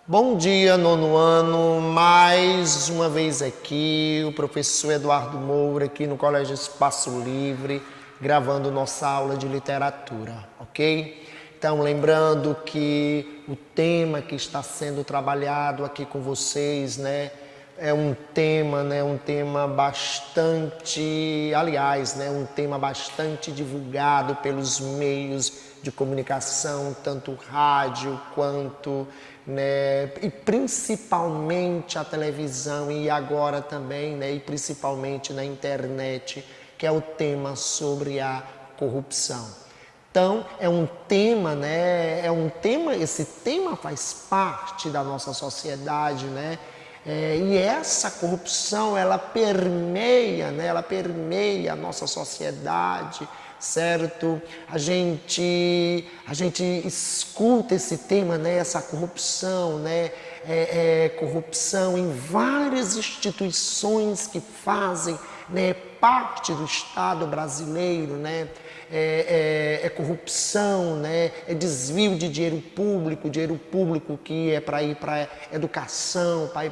Bom dia, nono ano, mais uma vez aqui, o professor Eduardo Moura, aqui no Colégio Espaço Livre, gravando nossa aula de literatura, ok? Então, lembrando que o tema que está sendo trabalhado aqui com vocês, é um tema bastante, um tema bastante divulgado pelos meios de comunicação, tanto rádio quanto, e principalmente a televisão e agora também, e principalmente na internet, que é o tema sobre a corrupção. Então, esse tema faz parte da nossa sociedade, e essa corrupção, ela permeia a nossa sociedade, certo? A gente escuta esse tema, essa corrupção, corrupção em várias instituições que fazem, parte do Estado brasileiro, corrupção, é desvio de dinheiro público que é para ir para educação, para ir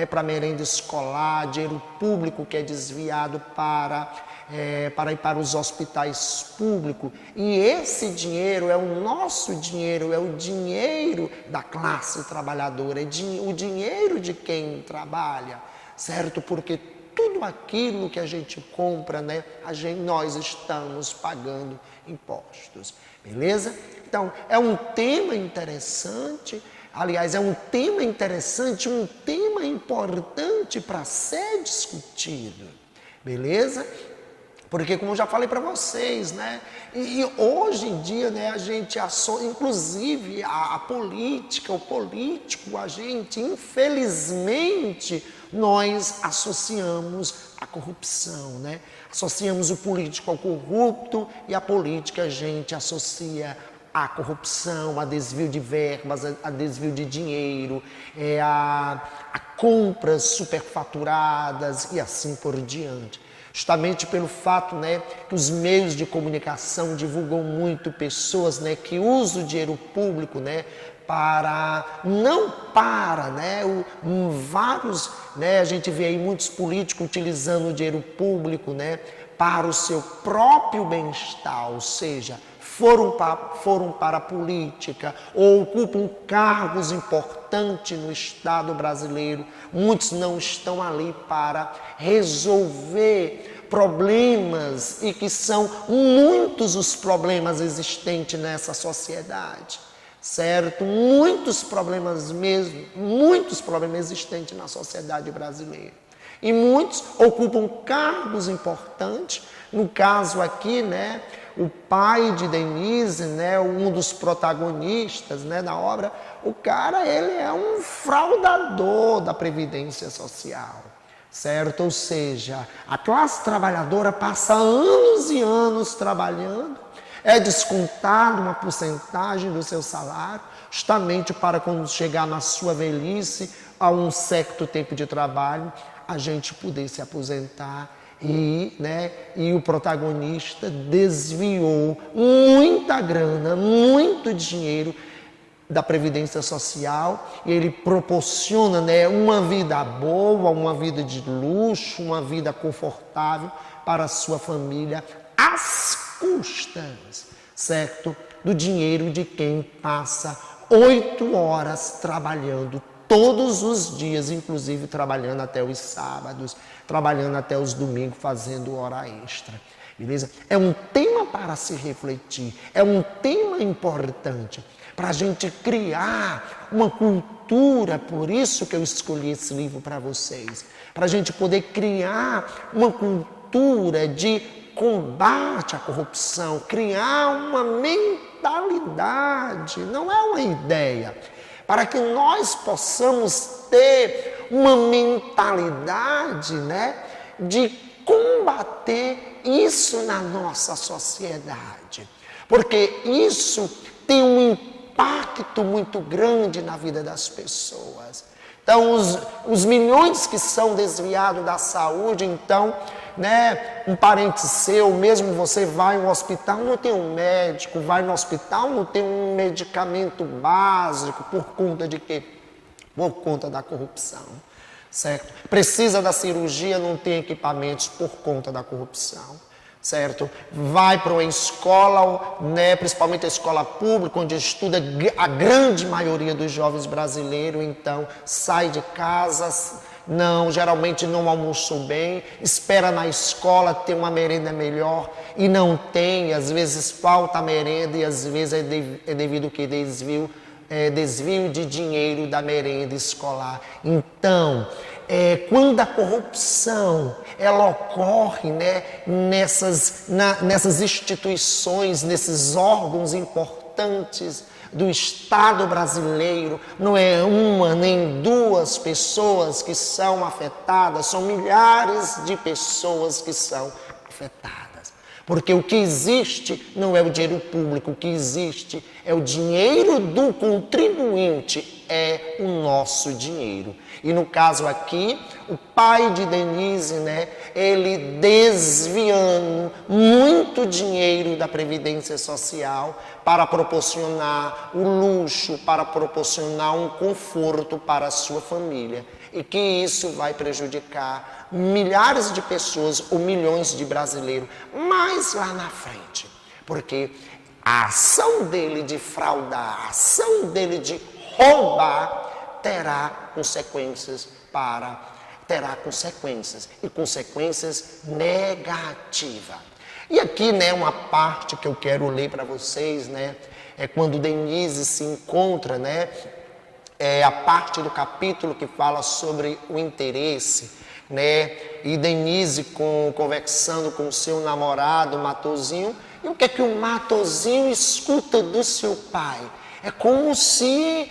para merenda escolar, dinheiro público que é desviado para ir para os hospitais públicos. E esse dinheiro é o nosso dinheiro, é o dinheiro da classe trabalhadora, é o dinheiro de quem trabalha, certo? Porque tudo aquilo que a gente compra, nós estamos pagando impostos, beleza? Então, é um tema interessante, um tema importante para ser discutido, beleza? Porque, como eu já falei para vocês, e hoje em dia, a gente, inclusive a política, o político, a gente, infelizmente, nós associamos a corrupção, Associamos o político ao corrupto e a política a gente associa a corrupção, a desvio de verbas, a desvio de dinheiro, a compras superfaturadas e assim por diante. Justamente pelo fato, que os meios de comunicação divulgam muito pessoas, que usam o dinheiro público, a gente vê aí muitos políticos utilizando o dinheiro público, para o seu próprio bem-estar, ou seja, foram para a política ou ocupam cargos importantes no Estado brasileiro. Muitos não estão ali para resolver problemas e que são muitos os problemas existentes nessa sociedade, certo? Muitos problemas existentes na sociedade brasileira. E muitos ocupam cargos importantes. No caso aqui, o pai de Denise, um dos protagonistas, da obra, o cara, ele é um fraudador da Previdência Social, certo? Ou seja, a classe trabalhadora passa anos e anos trabalhando, é descontado uma porcentagem do seu salário, justamente para quando chegar na sua velhice, a um certo tempo de trabalho, a gente poder se aposentar. E o protagonista desviou muita grana, muito dinheiro da Previdência Social, e ele proporciona, uma vida boa, uma vida de luxo, uma vida confortável para a sua família, às custas, certo? Do dinheiro de quem passa 8 horas trabalhando todos os dias, inclusive trabalhando até os sábados, trabalhando até os domingos, fazendo hora extra, beleza? É um tema para se refletir, é um tema importante para a gente criar uma cultura, por isso que eu escolhi esse livro para vocês, para a gente poder criar uma cultura de combate à corrupção, criar uma mentalidade, não é uma ideia, para que nós possamos ter uma mentalidade, de combater isso na nossa sociedade. Porque isso tem um impacto muito grande na vida das pessoas. Então, os milhões que são desviados da saúde, então, um parente seu, mesmo você vai no hospital, não tem um médico, vai no hospital, não tem um medicamento básico, por conta de quê? por conta da corrupção, certo? Precisa da cirurgia, não tem equipamentos por conta da corrupção, certo? Vai para uma escola, né, principalmente a escola pública, onde estuda a grande maioria dos jovens brasileiros, então sai de casa, geralmente não almoçou bem, espera na escola ter uma merenda melhor e não tem, às vezes falta a merenda e às vezes é devido ao que desvio de dinheiro da merenda escolar. Então, quando a corrupção ela ocorre, né, nessas instituições, nesses órgãos importantes do Estado brasileiro, não é uma nem duas pessoas que são afetadas, são milhares de pessoas que são afetadas. Porque o que existe não é o dinheiro público, o que existe é o dinheiro do contribuinte, é o nosso dinheiro. E no caso aqui, o pai de Denise, né, ele desviando muito dinheiro da Previdência Social para proporcionar o luxo, para proporcionar um conforto para a sua família. E que isso vai prejudicar milhares de pessoas ou milhões de brasileiros mais lá na frente. Porque a ação dele de fraudar, a ação dele de roubar, terá consequências e consequências negativas. E aqui, né, uma parte que eu quero ler para vocês, né, é quando Denise se encontra, né, a parte do capítulo que fala sobre o interesse, né, e Denise conversando com o seu namorado, Matosinho, e o que é que o Matosinho escuta do seu pai? É como se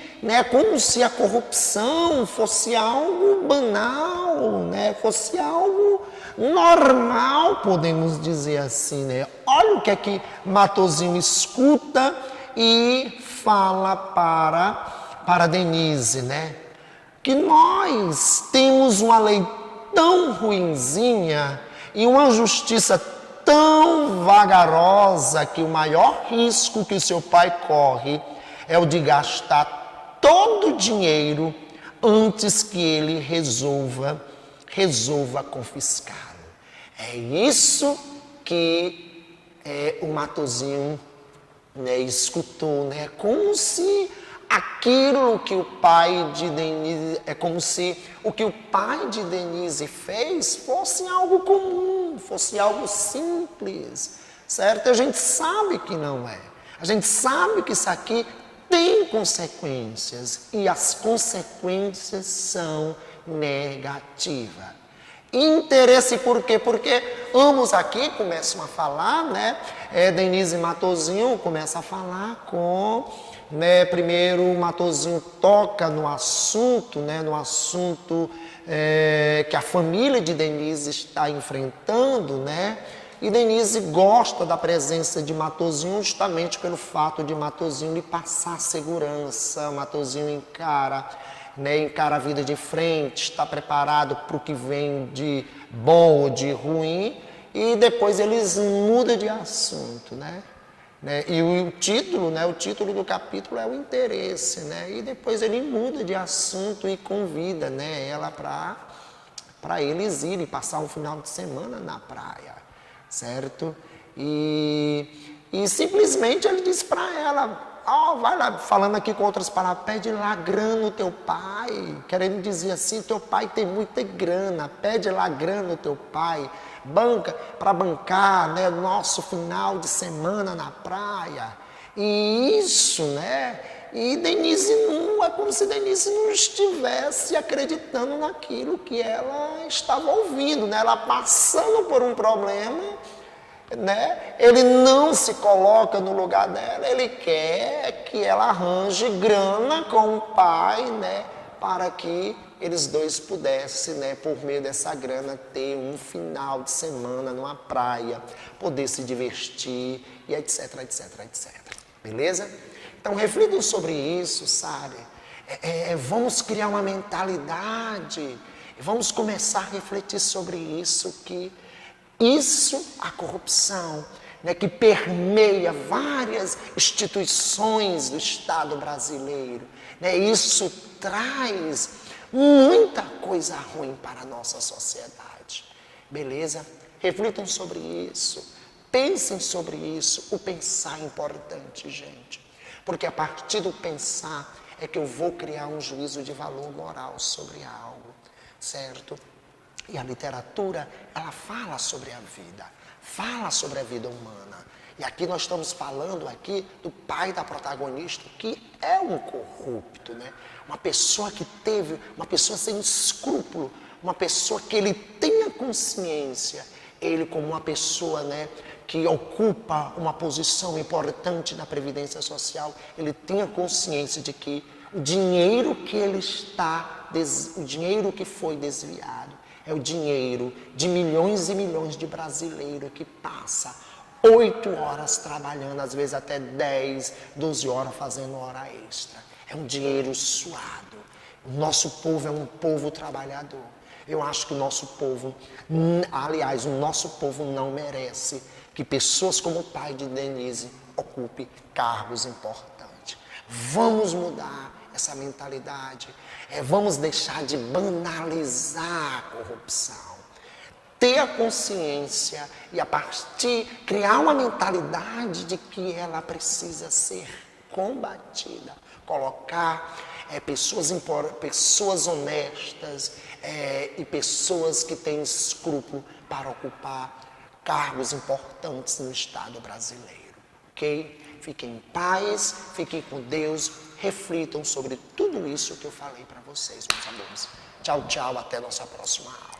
a corrupção fosse algo banal, né? Fosse algo normal, podemos dizer assim, né? Olha o que é que Matosinho escuta e fala para Denise, né? Que nós temos uma lei tão ruinzinha e uma justiça tão vagarosa que o maior risco que o seu pai corre é o de gastar todo o dinheiro antes que ele resolva confiscá-lo. É isso que o Matosinho, né, escutou, né? Como se aquilo que o pai de Denise, como se o que o pai de Denise fez fosse algo comum, fosse algo simples, certo? A gente sabe que não é. A gente sabe que isso aqui tem consequências e as consequências são negativas. Interesse por quê? Porque ambos aqui começam a falar, né? Denise e Matosinho começam a falar né? Primeiro o Matosinho toca no assunto, né? No assunto que a família de Denise está enfrentando, né? E Denise gosta da presença de Matosinho justamente pelo fato de Matosinho lhe passar segurança. Matosinho encara a vida de frente, está preparado para o que vem de bom ou de ruim, e depois eles mudam de assunto, né? E o título do capítulo é o interesse, né? E depois ele muda de assunto e convida, né, ela para eles irem passar um final de semana na praia, certo? E simplesmente ele diz para ela: vai lá, falando aqui com outras palavras, pede lá grana ao teu pai, querendo dizer assim, teu pai tem muita grana, pede lá grana ao teu pai, para bancar, né, nosso final de semana na praia. E isso, né, e Denise não, é como se Denise não estivesse acreditando naquilo que ela estava ouvindo, né, ela passando por um problema, né? Ele não se coloca no lugar dela, ele quer que ela arranje grana com o pai, né? Para que eles dois pudessem, né, por meio dessa grana, ter um final de semana numa praia, poder se divertir e etc, etc, etc. Beleza? Então, reflitam sobre isso, sabe? Vamos criar uma mentalidade, vamos começar a refletir sobre isso, a corrupção né, que permeia várias instituições do Estado brasileiro, né? Isso traz muita coisa ruim para a nossa sociedade. Beleza? Reflitam sobre isso. Pensem sobre isso. O pensar é importante, gente. Porque a partir do pensar é que eu vou criar um juízo de valor moral sobre algo, certo? E a literatura, ela fala sobre a vida, fala sobre a vida humana. E aqui nós estamos falando aqui do pai da protagonista, que é um corrupto, né? Uma pessoa que teve, uma pessoa sem escrúpulo, uma pessoa que ele tenha consciência, ele como uma pessoa, né, que ocupa uma posição importante na Previdência Social, ele tenha consciência de que o dinheiro que ele está, o dinheiro que foi desviado, é o dinheiro de milhões e milhões de brasileiros que passa 8 horas trabalhando, às vezes até 10, 12 horas fazendo hora extra. É um dinheiro suado. O nosso povo é um povo trabalhador. Eu acho que o nosso povo, aliás, o nosso povo não merece que pessoas como o pai de Denise ocupem cargos importantes. Vamos mudar essa mentalidade. Vamos deixar de banalizar a corrupção. Ter a consciência e a partir criar uma mentalidade de que ela precisa ser combatida. Colocar pessoas honestas e pessoas que têm escrúpulo para ocupar cargos importantes no Estado brasileiro. Ok? Fiquem em paz, fiquem com Deus, reflitam sobre tudo isso que eu falei para vocês, meus amores. Tchau, tchau, até nossa próxima aula.